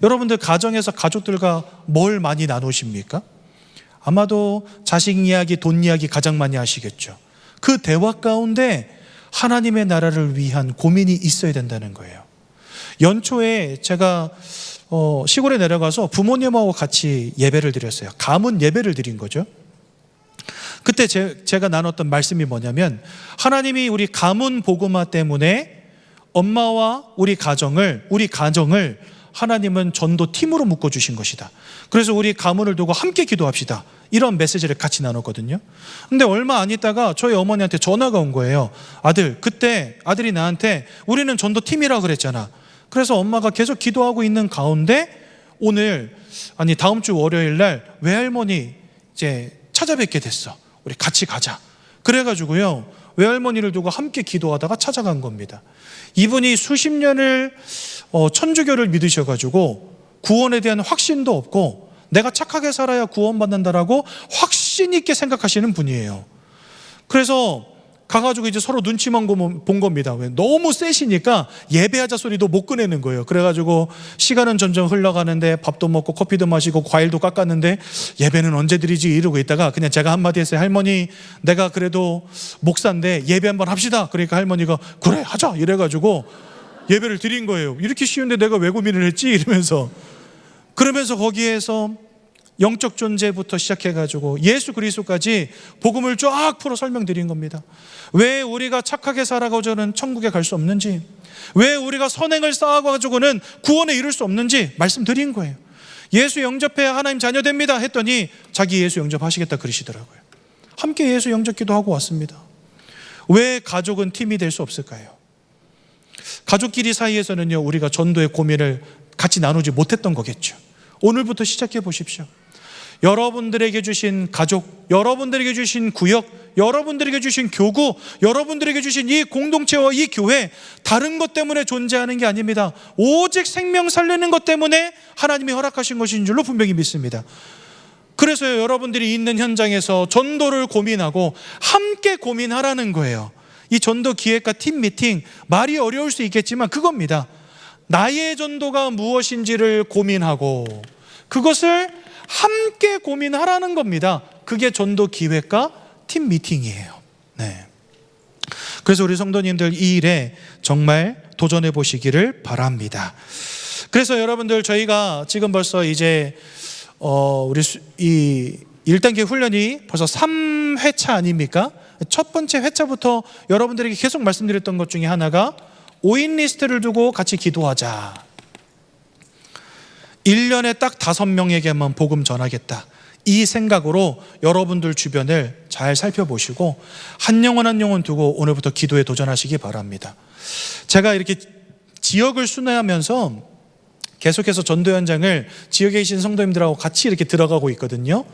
여러분들 가정에서 가족들과 뭘 많이 나누십니까? 아마도 자식 이야기, 돈 이야기 가장 많이 하시겠죠. 그 대화 가운데 하나님의 나라를 위한 고민이 있어야 된다는 거예요. 연초에 제가 시골에 내려가서 부모님하고 같이 예배를 드렸어요. 가문 예배를 드린 거죠. 그때 제가 나눴던 말씀이 뭐냐면, 하나님이 우리 가문 복음화 때문에 엄마와 우리 가정을 하나님은 전도 팀으로 묶어주신 것이다. 그래서 우리 가문을 두고 함께 기도합시다. 이런 메시지를 같이 나눴거든요. 근데 얼마 안 있다가 저희 어머니한테 전화가 온 거예요. 그때 아들이 나한테 우리는 전도 팀이라 그랬잖아. 그래서 엄마가 계속 기도하고 있는 가운데 다음 주 월요일 날 외할머니 이제 찾아뵙게 됐어. 우리 같이 가자. 그래가지고요, 외할머니를 두고 함께 기도하다가 찾아간 겁니다. 이분이 수십 년을 천주교를 믿으셔가지고 구원에 대한 확신도 없고 내가 착하게 살아야 구원받는다라고 확신 있게 생각하시는 분이에요. 그래서 가가지고 이제 서로 눈치만 본 겁니다. 왜? 너무 세시니까 예배하자 소리도 못 꺼내는 거예요. 그래가지고 시간은 점점 흘러가는데 밥도 먹고 커피도 마시고 과일도 깎았는데 예배는 언제 드리지 이러고 있다가 그냥 제가 한마디 했어요. 할머니, 내가 그래도 목사인데 예배 한번 합시다. 그러니까 할머니가 그래 하자 이래가지고 예배를 드린 거예요. 이렇게 쉬운데 내가 왜 고민을 했지? 이러면서. 그러면서 거기에서 영적 존재부터 시작해가지고 예수 그리스도까지 복음을 쫙 풀어 설명드린 겁니다. 왜 우리가 착하게 살아가지고는 천국에 갈 수 없는지, 왜 우리가 선행을 쌓아가지고는 구원에 이룰 수 없는지 말씀드린 거예요. 예수 영접해야 하나님 자녀 됩니다 했더니 자기 예수 영접하시겠다 그러시더라고요. 함께 예수 영접기도 하고 왔습니다. 왜 가족은 팀이 될 수 없을까요? 가족끼리 사이에서는요, 우리가 전도의 고민을 같이 나누지 못했던 거겠죠. 오늘부터 시작해 보십시오. 여러분들에게 주신 가족, 여러분들에게 주신 구역, 여러분들에게 주신 교구, 여러분들에게 주신 이 공동체와 이 교회, 다른 것 때문에 존재하는 게 아닙니다. 오직 생명 살리는 것 때문에 하나님이 허락하신 것인 줄로 분명히 믿습니다. 그래서 여러분들이 있는 현장에서 전도를 고민하고 함께 고민하라는 거예요. 이 전도 기획과 팀 미팅, 말이 어려울 수 있겠지만 그겁니다. 나의 전도가 무엇인지를 고민하고 그것을 함께 고민하라는 겁니다. 그게 전도 기획과 팀 미팅이에요. 네. 그래서 우리 성도님들 이 일에 정말 도전해 보시기를 바랍니다. 그래서 여러분들 저희가 지금 벌써 이제 우리 이 1단계 훈련이 벌써 3회차 아닙니까? 첫 번째 회차부터 여러분들에게 계속 말씀드렸던 것 중에 하나가 5인 리스트를 두고 같이 기도하자. 1년에 딱 5명에게만 복음 전하겠다. 이 생각으로 여러분들 주변을 잘 살펴보시고 한 영혼 두고 오늘부터 기도에 도전하시기 바랍니다. 제가 이렇게 지역을 순회하면서 계속해서 전도 현장을 지역에 계신 성도님들하고 같이 이렇게 들어가고 있거든요.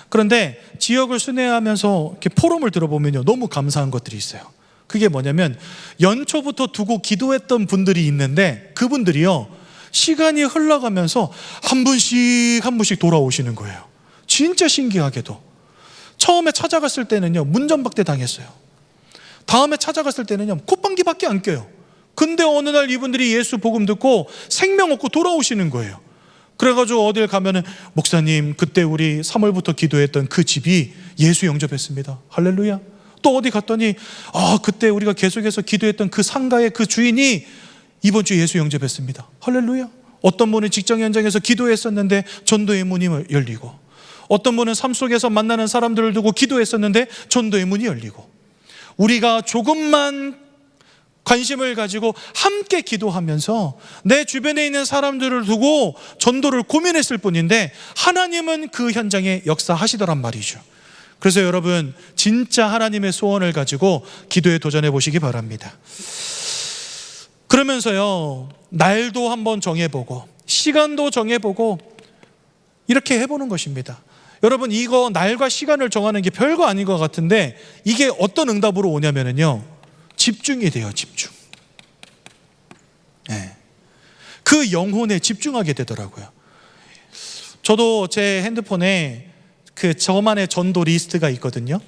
그런데 지역을 순회하면서 이렇게 포럼을 들어보면요, 너무 감사한 것들이 있어요. 그게 뭐냐면 연초부터 두고 기도했던 분들이 있는데 그분들이요, 시간이 흘러가면서 한 분씩 돌아오시는 거예요. 진짜 신기하게도. 처음에 찾아갔을 때는요, 문전박대 당했어요. 다음에 찾아갔을 때는요, 콧방귀밖에 안 껴요. 근데 어느 날 이분들이 예수 복음 듣고 생명 얻고 돌아오시는 거예요. 그래가지고 어딜 가면은 목사님, 그때 우리 3월부터 기도했던 그 집이 예수 영접했습니다. 할렐루야. 또 어디 갔더니 그때 우리가 계속해서 기도했던 그 상가의 그 주인이 이번 주 예수 영접했습니다. 할렐루야. 어떤 분은 직장 현장에서 기도했었는데 전도의 문이 열리고, 어떤 분은 삶 속에서 만나는 사람들을 두고 기도했었는데 전도의 문이 열리고, 우리가 조금만 관심을 가지고 함께 기도하면서 내 주변에 있는 사람들을 두고 전도를 고민했을 뿐인데 하나님은 그 현장에 역사하시더란 말이죠. 그래서 여러분 진짜 하나님의 소원을 가지고 기도에 도전해 보시기 바랍니다. 그러면서요, 날도 한번 정해보고 시간도 정해보고 이렇게 해보는 것입니다. 여러분, 이거 날과 시간을 정하는 게 별거 아닌 것 같은데 이게 어떤 응답으로 오냐면요, 집중이 돼요. 집중. 네. 그 영혼에 집중하게 되더라고요. 저도 제 핸드폰에 저만의 전도 리스트가 있거든요.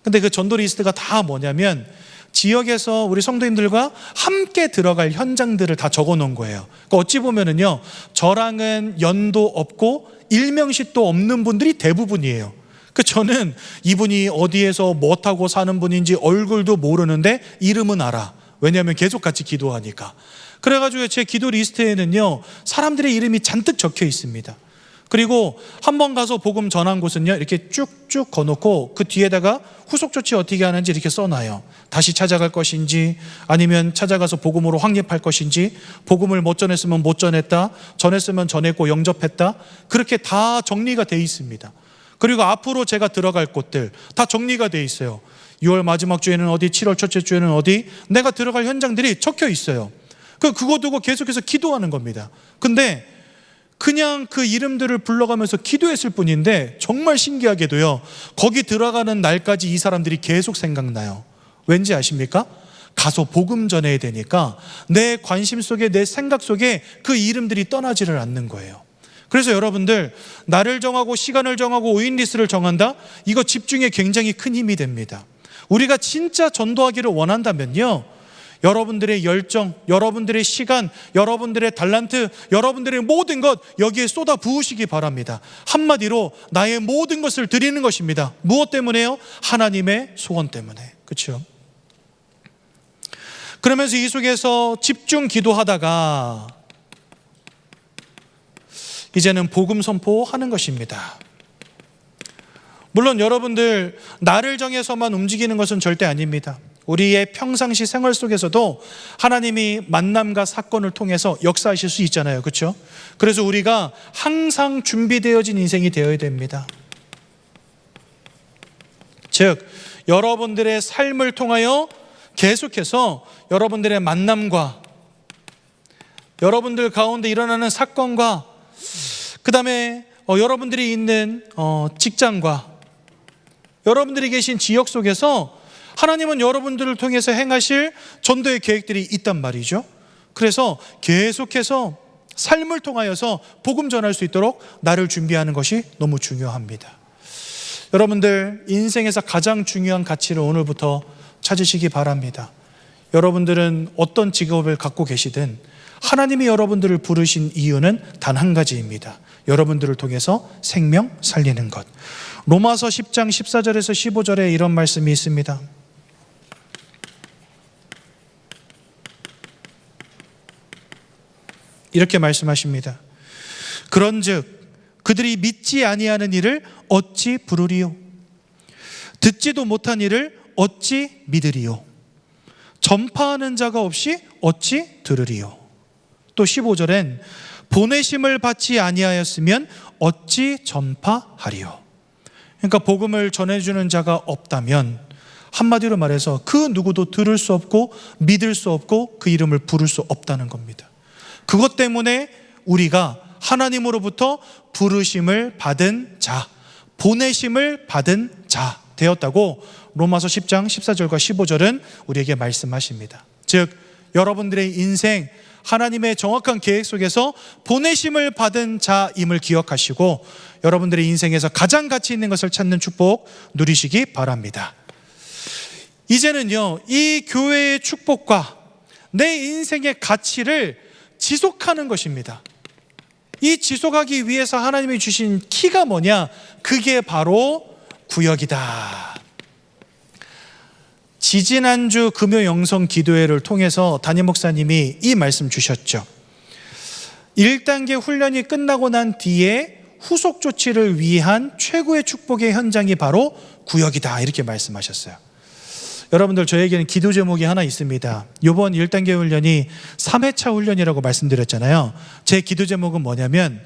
근데 그 전도 리스트가 다 뭐냐면 지역에서 우리 성도님들과 함께 들어갈 현장들을 다 적어 놓은 거예요. 그러니까 어찌 보면은요, 저랑은 연도 없고 일명식도 없는 분들이 대부분이에요. 저는 이분이 어디에서 뭐 타고 사는 분인지 얼굴도 모르는데 이름은 알아. 왜냐하면 계속 같이 기도하니까. 그래가지고 제 기도 리스트에는요, 사람들의 이름이 잔뜩 적혀 있습니다. 그리고 한 번 가서 복음 전한 곳은요, 이렇게 쭉쭉 거놓고 그 뒤에다가 후속 조치 어떻게 하는지 이렇게 써놔요. 다시 찾아갈 것인지, 아니면 찾아가서 복음으로 확립할 것인지, 복음을 못 전했으면 못 전했다, 전했으면 전했고 영접했다, 그렇게 다 정리가 돼 있습니다. 그리고 앞으로 제가 들어갈 곳들 다 정리가 돼 있어요. 6월 마지막 주에는 어디, 7월 첫째 주에는 어디, 내가 들어갈 현장들이 적혀 있어요. 그거 두고 계속해서 기도하는 겁니다. 근데 그냥 그 이름들을 불러가면서 기도했을 뿐인데, 정말 신기하게도요, 거기 들어가는 날까지 이 사람들이 계속 생각나요. 왠지 아십니까? 가서 복음 전해야 되니까 내 관심 속에, 내 생각 속에 그 이름들이 떠나지를 않는 거예요. 그래서 여러분들, 날을 정하고 시간을 정하고 오인 리스트를 정한다? 이거 집중에 굉장히 큰 힘이 됩니다. 우리가 진짜 전도하기를 원한다면요, 여러분들의 열정, 여러분들의 시간, 여러분들의 달란트, 여러분들의 모든 것 여기에 쏟아 부으시기 바랍니다. 한마디로 나의 모든 것을 드리는 것입니다. 무엇 때문에요? 하나님의 소원 때문에. 그렇죠? 그러면서 이 속에서 집중 기도하다가 이제는 복음 선포하는 것입니다. 물론 여러분들, 나를 정해서만 움직이는 것은 절대 아닙니다. 우리의 평상시 생활 속에서도 하나님이 만남과 사건을 통해서 역사하실 수 있잖아요. 그렇죠? 그래서 우리가 항상 준비되어진 인생이 되어야 됩니다. 즉, 여러분들의 삶을 통하여 계속해서 여러분들의 만남과 여러분들 가운데 일어나는 사건과 그 다음에 여러분들이 있는 직장과 여러분들이 계신 지역 속에서 하나님은 여러분들을 통해서 행하실 전도의 계획들이 있단 말이죠. 그래서 계속해서 삶을 통하여서 복음 전할 수 있도록 나를 준비하는 것이 너무 중요합니다. 여러분들, 인생에서 가장 중요한 가치를 오늘부터 찾으시기 바랍니다. 여러분들은 어떤 직업을 갖고 계시든 하나님이 여러분들을 부르신 이유는 단 한 가지입니다. 여러분들을 통해서 생명 살리는 것. 로마서 10장 14절에서 15절에 이런 말씀이 있습니다. 이렇게 말씀하십니다. 그런즉 그들이 믿지 아니하는 일을 어찌 부르리요? 듣지도 못한 일을 어찌 믿으리요? 전파하는 자가 없이 어찌 들으리요? 또 15절엔 보내심을 받지 아니하였으면 어찌 전파하리요? 그러니까 복음을 전해주는 자가 없다면, 한마디로 말해서 그 누구도 들을 수 없고 믿을 수 없고 그 이름을 부를 수 없다는 겁니다. 그것 때문에 우리가 하나님으로부터 부르심을 받은 자, 보내심을 받은 자 되었다고 로마서 10장 14절과 15절은 우리에게 말씀하십니다. 즉, 여러분들의 인생, 하나님의 정확한 계획 속에서 보내심을 받은 자임을 기억하시고 여러분들의 인생에서 가장 가치 있는 것을 찾는 축복 누리시기 바랍니다. 이제는요, 이 교회의 축복과 내 인생의 가치를 지속하는 것입니다. 이 지속하기 위해서 하나님이 주신 키가 뭐냐? 그게 바로 구역이다. 지지난주 금요 영성 기도회를 통해서 담임 목사님이 이 말씀 주셨죠. 1단계 훈련이 끝나고 난 뒤에 후속 조치를 위한 최고의 축복의 현장이 바로 구역이다, 이렇게 말씀하셨어요. 여러분들, 저에게는 기도 제목이 하나 있습니다. 이번 1단계 훈련이 3회차 훈련이라고 말씀드렸잖아요. 제 기도 제목은 뭐냐면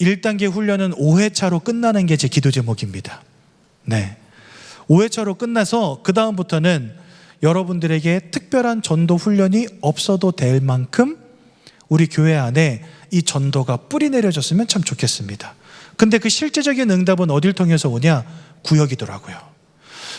1단계 훈련은 5회차로 끝나는 게 제 기도 제목입니다. 네, 5회차로 끝나서 그 다음부터는 여러분들에게 특별한 전도 훈련이 없어도 될 만큼 우리 교회 안에 이 전도가 뿌리 내려졌으면 참 좋겠습니다. 근데 그 실제적인 응답은 어딜 통해서 오냐? 구역이더라고요.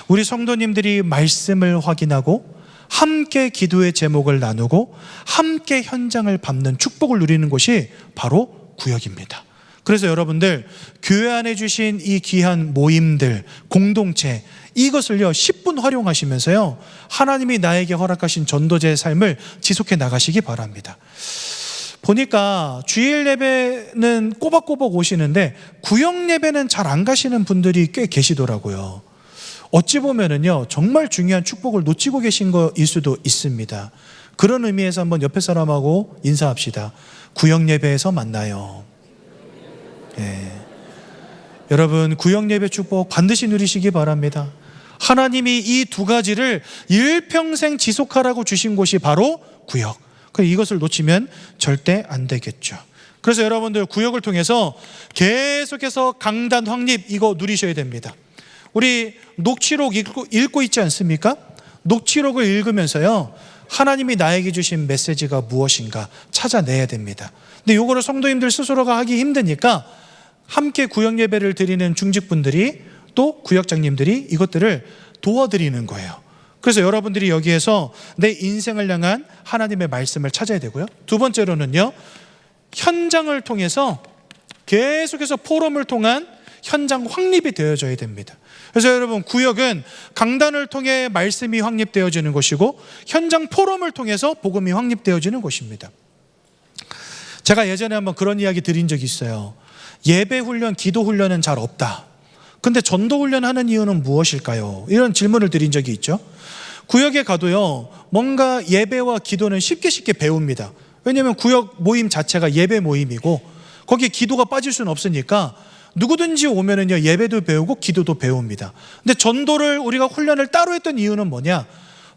우리 성도님들이 말씀을 확인하고 함께 기도의 제목을 나누고 함께 현장을 밟는 축복을 누리는 곳이 바로 구역입니다. 그래서 여러분들, 교회 안에 주신 이 귀한 모임들, 공동체, 이것을요 10분 활용하시면서요 하나님이 나에게 허락하신 전도자의 삶을 지속해 나가시기 바랍니다. 보니까 주일 예배는 꼬박꼬박 오시는데 구역 예배는 잘 안 가시는 분들이 꽤 계시더라고요. 어찌 보면은요 정말 중요한 축복을 놓치고 계신 거일 수도 있습니다. 그런 의미에서 한번 옆에 사람하고 인사합시다. 구역 예배에서 만나요. 여러분, 구역 예배 축복 반드시 누리시기 바랍니다. 하나님이 이 두 가지를 일평생 지속하라고 주신 곳이 바로 구역. 이것을 놓치면 절대 안 되겠죠. 그래서 여러분들 구역을 통해서 계속해서 강단 확립 이거 누리셔야 됩니다. 우리 녹취록 읽고 있지 않습니까? 녹취록을 읽으면서요, 하나님이 나에게 주신 메시지가 무엇인가 찾아내야 됩니다. 근데 이거를 성도님들 스스로가 하기 힘드니까 함께 구역 예배를 드리는 중직분들이 또 구역장님들이 이것들을 도와드리는 거예요. 그래서 여러분들이 여기에서 내 인생을 향한 하나님의 말씀을 찾아야 되고요. 두 번째로는요, 현장을 통해서 계속해서 포럼을 통한 현장 확립이 되어져야 됩니다. 그래서 여러분, 구역은 강단을 통해 말씀이 확립되어지는 곳이고 현장 포럼을 통해서 복음이 확립되어지는 곳입니다. 제가 예전에 한번 그런 이야기 드린 적이 있어요. 예배 훈련, 기도 훈련은 잘 없다. 근데 전도 훈련하는 이유는 무엇일까요? 이런 질문을 드린 적이 있죠. 구역에 가도요, 뭔가 예배와 기도는 쉽게 배웁니다. 왜냐하면 구역 모임 자체가 예배 모임이고 거기에 기도가 빠질 수는 없으니까 누구든지 오면은요, 예배도 배우고 기도도 배웁니다. 근데 전도를 우리가 훈련을 따로 했던 이유는 뭐냐?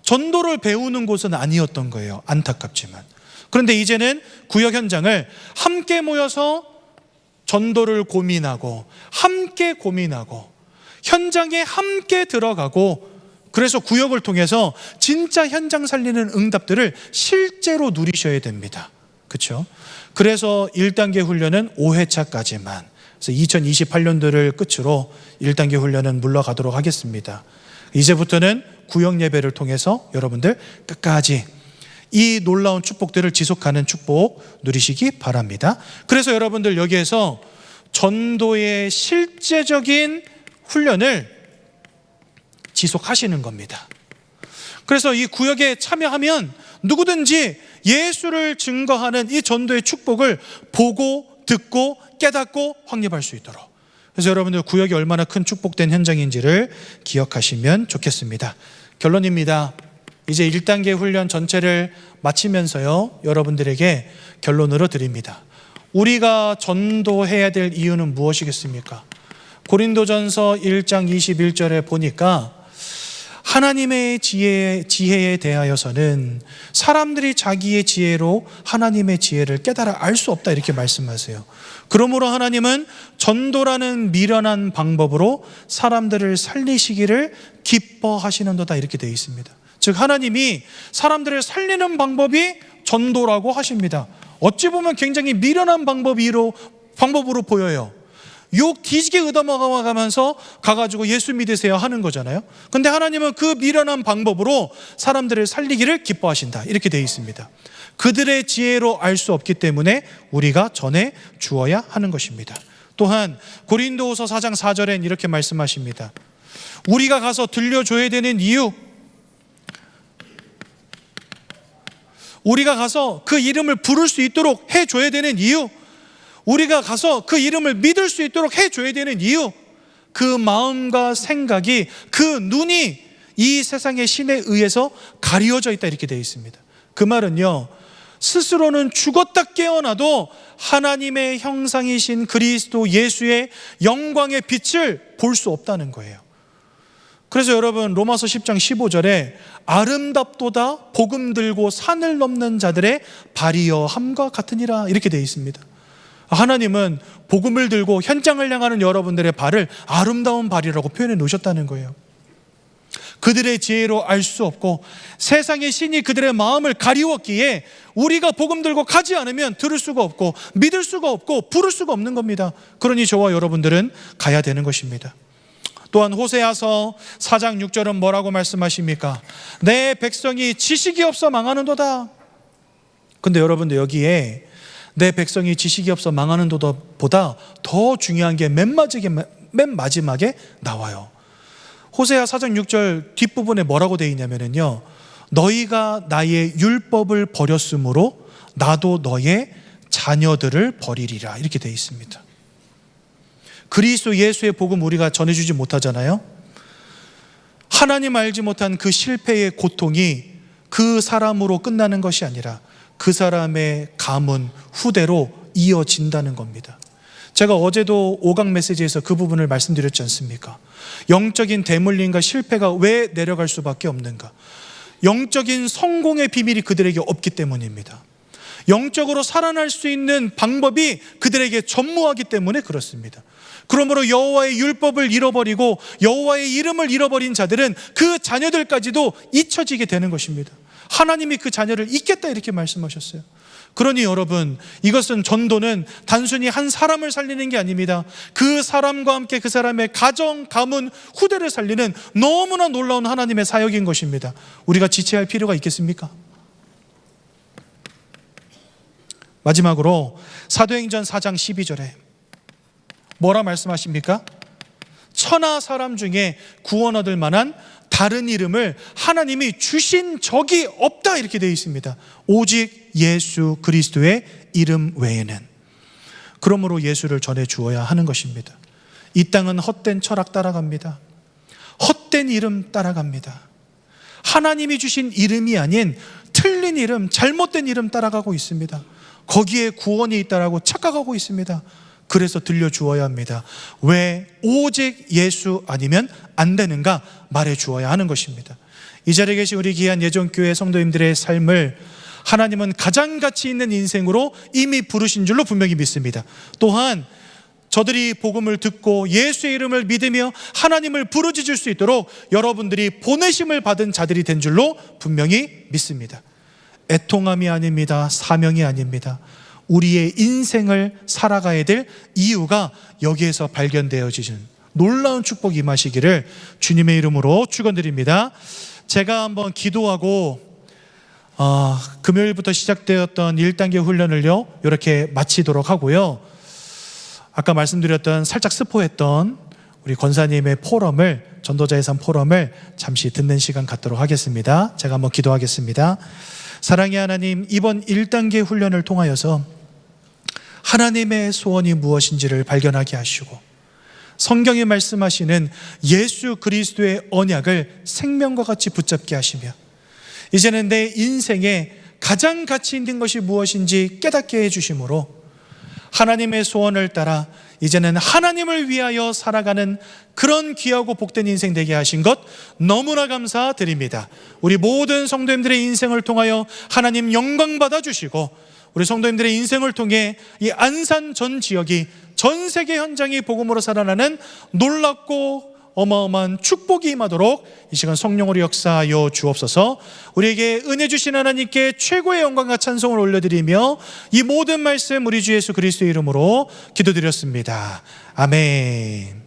전도를 배우는 곳은 아니었던 거예요. 안타깝지만. 그런데 이제는 구역 현장을 함께 모여서 전도를 고민하고 함께 고민하고 현장에 함께 들어가고, 그래서 구역을 통해서 진짜 현장 살리는 응답들을 실제로 누리셔야 됩니다. 그렇죠? 그래서 1단계 훈련은 5회차까지만, 그래서 2028년도를 끝으로 1단계 훈련은 물러가도록 하겠습니다. 이제부터는 구역 예배를 통해서 여러분들 끝까지 이 놀라운 축복들을 지속하는 축복 누리시기 바랍니다. 그래서 여러분들 여기에서 전도의 실제적인 훈련을 지속하시는 겁니다. 그래서 이 구역에 참여하면 누구든지 예수를 증거하는 이 전도의 축복을 보고 듣고 깨닫고 확립할 수 있도록, 그래서 여러분들 구역이 얼마나 큰 축복된 현장인지를 기억하시면 좋겠습니다. 결론입니다. 이제 1단계 훈련 전체를 마치면서요, 여러분들에게 결론으로 드립니다. 우리가 전도해야 될 이유는 무엇이겠습니까? 고린도전서 1장 21절에 보니까 하나님의 지혜에 대하여서는 사람들이 자기의 지혜로 하나님의 지혜를 깨달아 알 수 없다, 이렇게 말씀하세요. 그러므로 하나님은 전도라는 미련한 방법으로 사람들을 살리시기를 기뻐하시는도다, 이렇게 되어 있습니다. 즉 하나님이 사람들을 살리는 방법이 전도라고 하십니다. 어찌 보면 굉장히 미련한 방법으로 보여요. 욕 뒤지게 얻어먹어가면서 가가지고 예수 믿으세요 하는 거잖아요. 근데 하나님은 그 미련한 방법으로 사람들을 살리기를 기뻐하신다, 이렇게 되어 있습니다. 그들의 지혜로 알 수 없기 때문에 우리가 전해 주어야 하는 것입니다. 또한 고린도후서 4장 4절엔 이렇게 말씀하십니다. 우리가 가서 들려줘야 되는 이유, 우리가 가서 그 이름을 부를 수 있도록 해줘야 되는 이유, 우리가 가서 그 이름을 믿을 수 있도록 해줘야 되는 이유, 그 마음과 생각이, 그 눈이 이 세상의 신에 의해서 가리워져 있다, 이렇게 되어 있습니다. 그 말은요, 스스로는 죽었다 깨어나도 하나님의 형상이신 그리스도 예수의 영광의 빛을 볼 수 없다는 거예요. 그래서 여러분, 로마서 10장 15절에 아름답도다 복음 들고 산을 넘는 자들의 발이여 함과 같으니라, 이렇게 되어 있습니다. 하나님은 복음을 들고 현장을 향하는 여러분들의 발을 아름다운 발이라고 표현해 놓으셨다는 거예요. 그들의 지혜로 알 수 없고 세상의 신이 그들의 마음을 가리웠기에 우리가 복음 들고 가지 않으면 들을 수가 없고 믿을 수가 없고 부를 수가 없는 겁니다. 그러니 저와 여러분들은 가야 되는 것입니다. 또한 호세아서 4장 6절은 뭐라고 말씀하십니까? 내 백성이 지식이 없어 망하는도다. 근데 여러분들 여기에 내 백성이 지식이 없어 망하는 도보다 더 중요한 게 맨 마지막에 나와요. 호세아 4장 6절 뒷부분에 뭐라고 되어 있냐면요, 너희가 나의 율법을 버렸으므로 나도 너의 자녀들을 버리리라, 이렇게 되어 있습니다. 그리스도 예수의 복음 우리가 전해주지 못하잖아요. 하나님 알지 못한 그 실패의 고통이 그 사람으로 끝나는 것이 아니라 그 사람의 가문, 후대로 이어진다는 겁니다. 제가 어제도 5강 메시지에서 그 부분을 말씀드렸지 않습니까? 영적인 대물림과 실패가 왜 내려갈 수밖에 없는가? 영적인 성공의 비밀이 그들에게 없기 때문입니다. 영적으로 살아날 수 있는 방법이 그들에게 전무하기 때문에 그렇습니다. 그러므로 여호와의 율법을 잃어버리고 여호와의 이름을 잃어버린 자들은 그 자녀들까지도 잊혀지게 되는 것입니다. 하나님이 그 자녀를 잊겠다 이렇게 말씀하셨어요. 그러니 여러분, 이것은 전도는 단순히 한 사람을 살리는 게 아닙니다. 그 사람과 함께 그 사람의 가정, 가문, 후대를 살리는 너무나 놀라운 하나님의 사역인 것입니다. 우리가 지체할 필요가 있겠습니까? 마지막으로 사도행전 4장 12절에 뭐라 말씀하십니까? 천하 사람 중에 구원 얻을 만한 다른 이름을 하나님이 주신 적이 없다 이렇게 되어 있습니다. 오직 예수 그리스도의 이름 외에는. 그러므로 예수를 전해 주어야 하는 것입니다. 이 땅은 헛된 철학 따라갑니다. 헛된 이름 따라갑니다. 하나님이 주신 이름이 아닌 틀린 이름, 잘못된 이름 따라가고 있습니다. 거기에 구원이 있다라고 착각하고 있습니다. 그래서 들려주어야 합니다. 왜 오직 예수 아니면 안 되는가 말해 주어야 하는 것입니다. 이 자리에 계신 우리 귀한 예전교회 성도님들의 삶을 하나님은 가장 가치 있는 인생으로 이미 부르신 줄로 분명히 믿습니다. 또한 저들이 복음을 듣고 예수의 이름을 믿으며 하나님을 부르짖을 수 있도록 여러분들이 보내심을 받은 자들이 된 줄로 분명히 믿습니다. 애통함이 아닙니다. 사명이 아닙니다. 우리의 인생을 살아가야 될 이유가 여기에서 발견되어지는 놀라운 축복이 임하시기를 주님의 이름으로 축원드립니다. 제가 한번 기도하고 금요일부터 시작되었던 1단계 훈련을요 이렇게 마치도록 하고요. 아까 말씀드렸던 살짝 스포했던 우리 권사님의 포럼을, 전도자의 삶 포럼을 잠시 듣는 시간 갖도록 하겠습니다. 제가 한번 기도하겠습니다. 사랑의 하나님, 이번 1단계 훈련을 통하여서 하나님의 소원이 무엇인지를 발견하게 하시고 성경이 말씀하시는 예수 그리스도의 언약을 생명과 같이 붙잡게 하시며 이제는 내 인생에 가장 가치 있는 것이 무엇인지 깨닫게 해주심으로 하나님의 소원을 따라 이제는 하나님을 위하여 살아가는 그런 귀하고 복된 인생 되게 하신 것 너무나 감사드립니다. 우리 모든 성도님들의 인생을 통하여 하나님 영광 받아주시고 우리 성도님들의 인생을 통해 이 안산 전 지역이 전 세계 현장이 복음으로 살아나는 놀랍고 어마어마한 축복이 임하도록 이 시간 성령으로 역사하여 주옵소서. 우리에게 은혜 주신 하나님께 최고의 영광과 찬송을 올려드리며 이 모든 말씀 우리 주 예수 그리스도의 이름으로 기도드렸습니다. 아멘.